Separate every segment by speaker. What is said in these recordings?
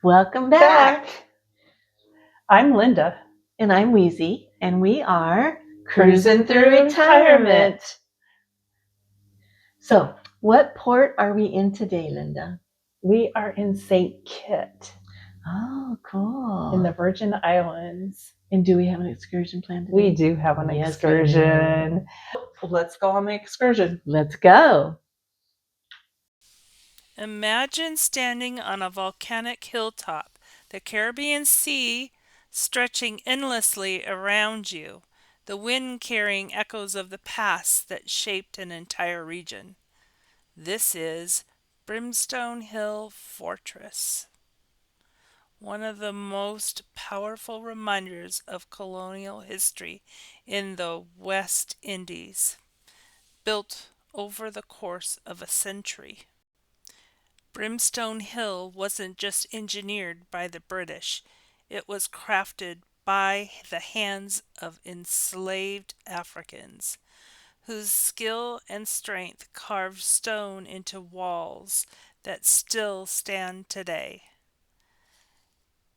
Speaker 1: Welcome back.
Speaker 2: I'm Linda.
Speaker 1: And I'm Wheezy, and we are
Speaker 2: Cruising through retirement.
Speaker 1: So, what port are we in today, Linda?
Speaker 2: We are in St Kitt
Speaker 1: Oh, cool.
Speaker 2: in the Virgin Islands.
Speaker 1: And do we have an excursion planned today?
Speaker 2: We do have an
Speaker 1: Yes,
Speaker 2: excursion. Let's go on the excursion.
Speaker 1: Let's go.
Speaker 3: Imagine standing on a volcanic hilltop, the Caribbean Sea stretching endlessly around you, the wind carrying echoes of the past that shaped an entire region. This is Brimstone Hill Fortress, one of the most powerful reminders of colonial history in the West Indies, built over the course of a century. Brimstone Hill wasn't just engineered by the British, it was crafted by the hands of enslaved Africans, whose skill and strength carved stone into walls that still stand today.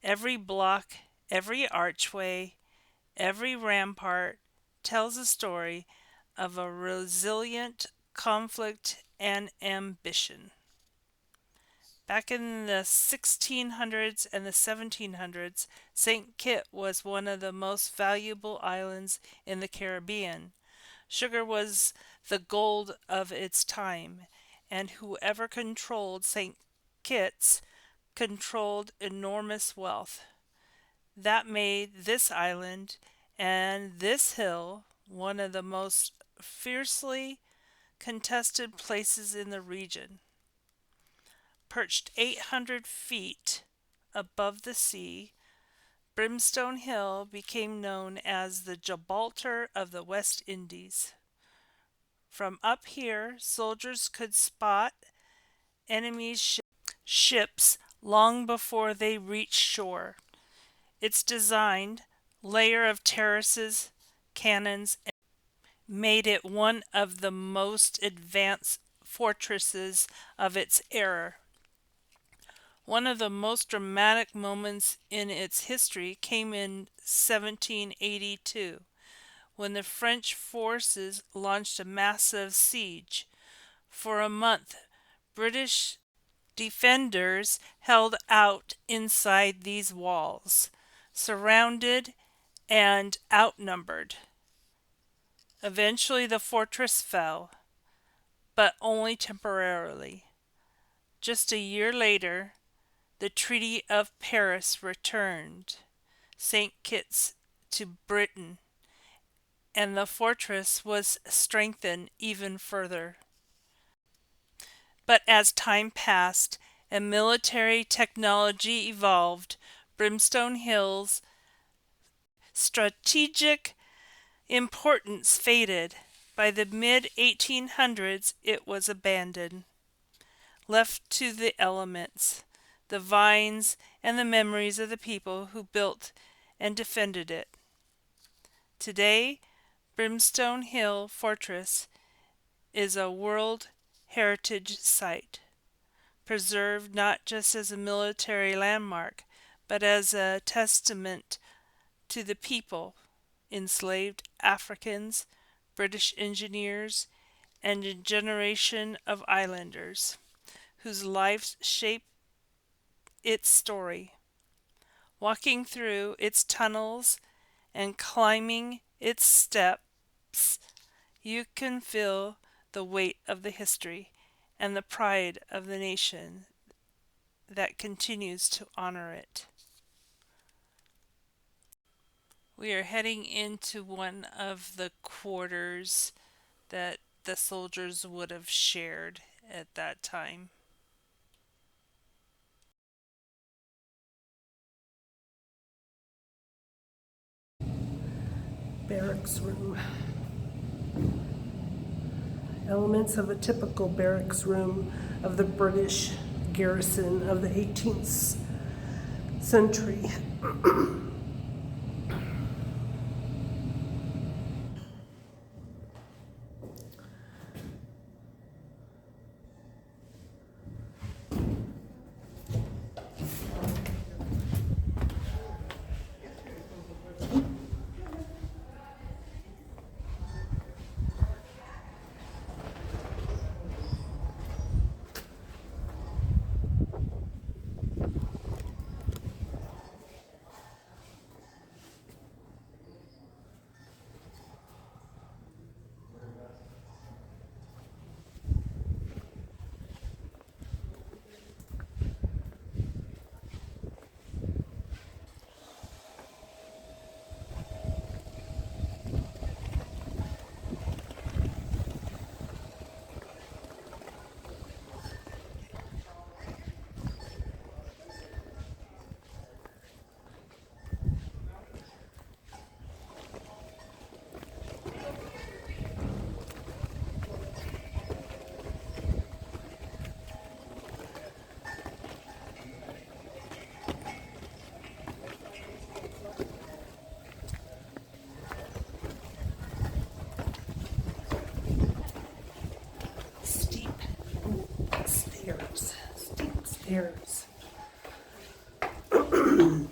Speaker 3: Every block, every archway, every rampart tells a story of a resilient conflict and ambition. Back in the 1600s and the 1700s, St. Kitt was one of the most valuable islands in the Caribbean. Sugar was the gold of its time, and whoever controlled St. Kitts controlled enormous wealth. That made this island and this hill one of the most fiercely contested places in the region. Perched 800 feet above the sea, Brimstone Hill became known as the Gibraltar of the West Indies. From up here, soldiers could spot enemy ships long before they reached shore. Its designed layer of terraces, cannons, and made it one of the most advanced fortresses of its era. One of the most dramatic moments in its history came in 1782, when the French forces launched a massive siege. For a month, British defenders held out inside these walls, surrounded and outnumbered. Eventually, the fortress fell, but only temporarily. Just a year later, the Treaty of Paris returned St. Kitts to Britain, and the fortress was strengthened even further. But as time passed and military technology evolved, Brimstone Hill's strategic importance faded. By the mid-1800s, it was abandoned, left to the elements, the vines, and the memories of the people who built and defended it. Today, Brimstone Hill Fortress is a World Heritage Site, preserved not just as a military landmark, but as a testament to the people, enslaved Africans, British engineers, and a generation of islanders whose lives shaped its story. Walking through its tunnels and climbing its steps, you can feel the weight of the history and the pride of the nation that continues to honor it. We are heading into one of the quarters that the soldiers would have shared at that time.
Speaker 4: Barracks room. Elements of a typical barracks room of the British garrison of the 18th century. stairs. Ooh.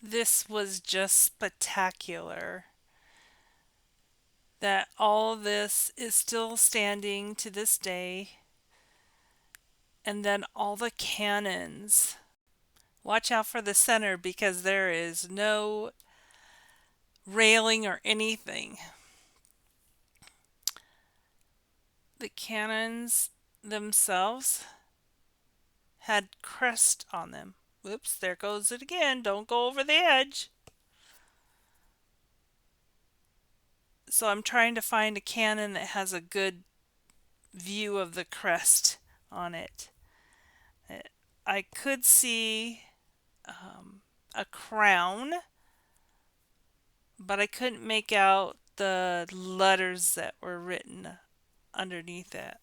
Speaker 3: This was just spectacular. That all this is still standing to this day. And then all the cannons. Watch out for the center because there is no railing or anything. The cannons themselves had crest on them. Whoops, there goes it again. Don't go over the edge. So I'm trying to find a cannon that has a good view of the crest on it. I could see a crown, but I couldn't make out the letters that were written underneath it.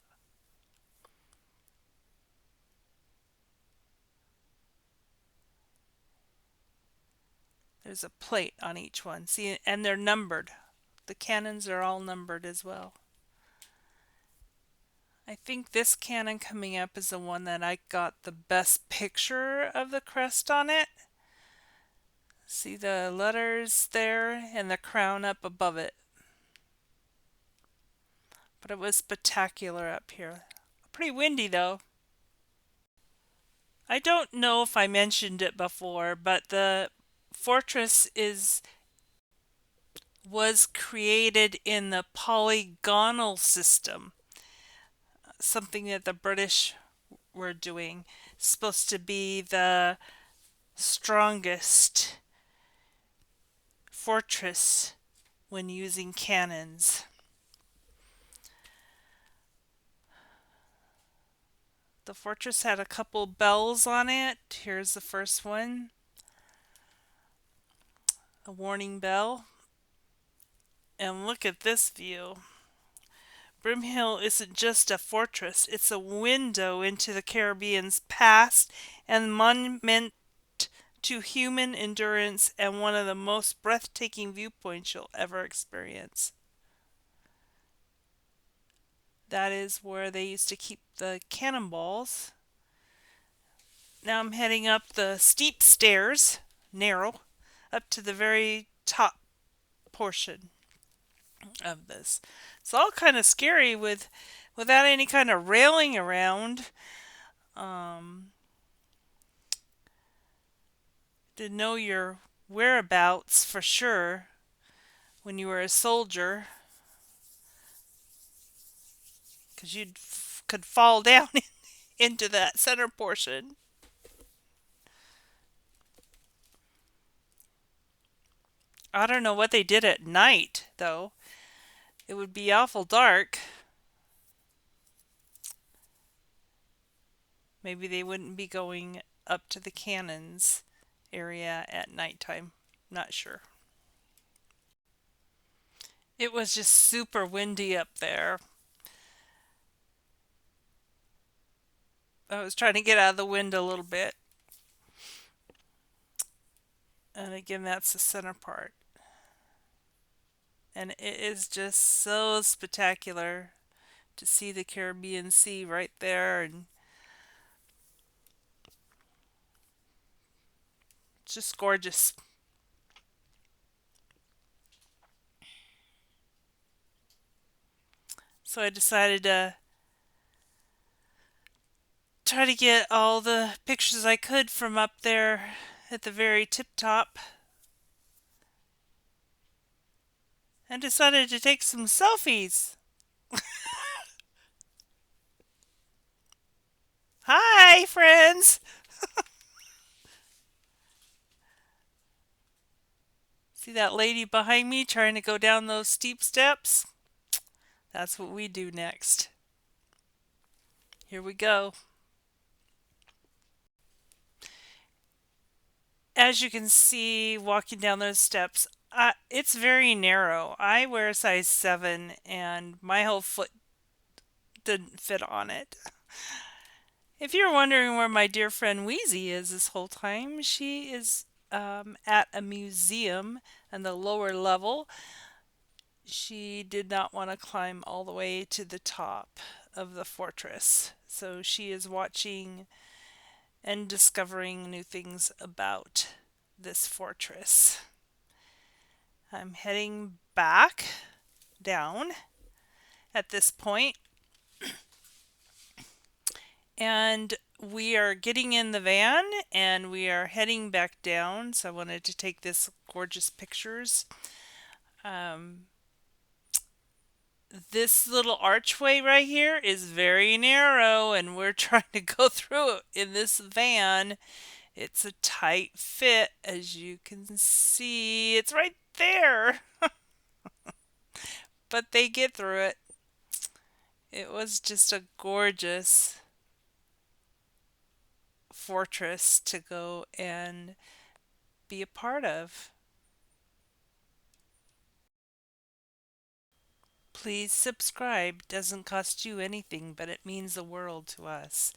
Speaker 3: There's a plate on each one. See, and they're numbered. The cannons are all numbered as well. I think this cannon coming up is the one that I got the best picture of the crest on it. See the letters there and the crown up above it. But it was spectacular up here. Pretty windy though. I don't know if I mentioned it before, but the fortress was created in the polygonal system, something that the British were doing. It's supposed to be the strongest fortress when using cannons. The fortress had a couple bells on it. Here's the first one. A warning bell. And look at this view. Brim Hill isn't just a fortress, it's a window into the Caribbean's past and monument to human endurance and one of the most breathtaking viewpoints you'll ever experience. That is where they used to keep the cannonballs. Now I'm heading up the steep stairs, narrow, up to the very top portion of this. It's all kind of scary without any kind of railing around. To know your whereabouts for sure when you were a soldier, because you could fall down into that center portion. I don't know what they did at night though. It would be awful dark. Maybe they wouldn't be going up to the cannons area at nighttime. Not sure. It was just super windy up there. I was trying to get out of the wind a little bit. And again, that's the center part. And it is just so spectacular to see the Caribbean Sea right there, and it's just gorgeous. So I decided to try to get all the pictures I could from up there at the very tip top. And decided to take some selfies. Hi, friends! See that lady behind me trying to go down those steep steps? That's what we do next. Here we go. As you can see, walking down those steps, It's very narrow. I wear a size 7 and my whole foot didn't fit on it. If you're wondering where my dear friend Wheezy is this whole time, she is at a museum on the lower level. She did not want to climb all the way to the top of the fortress. So she is watching and discovering new things about this fortress. I'm heading back down at this point, and we are getting in the van and we are heading back down. So I wanted to take this gorgeous pictures. Um, this little archway right here is very narrow, and we're trying to go through it in this van. It's a tight fit, as you can see. It's right there, but they get through it. It was just a gorgeous fortress to go and be a part of. Please subscribe. Doesn't cost you anything, but it means the world to us.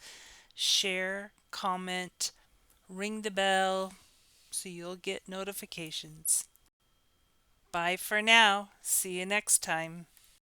Speaker 3: Share, comment, ring the bell so you'll get notifications. Bye for now. See you next time.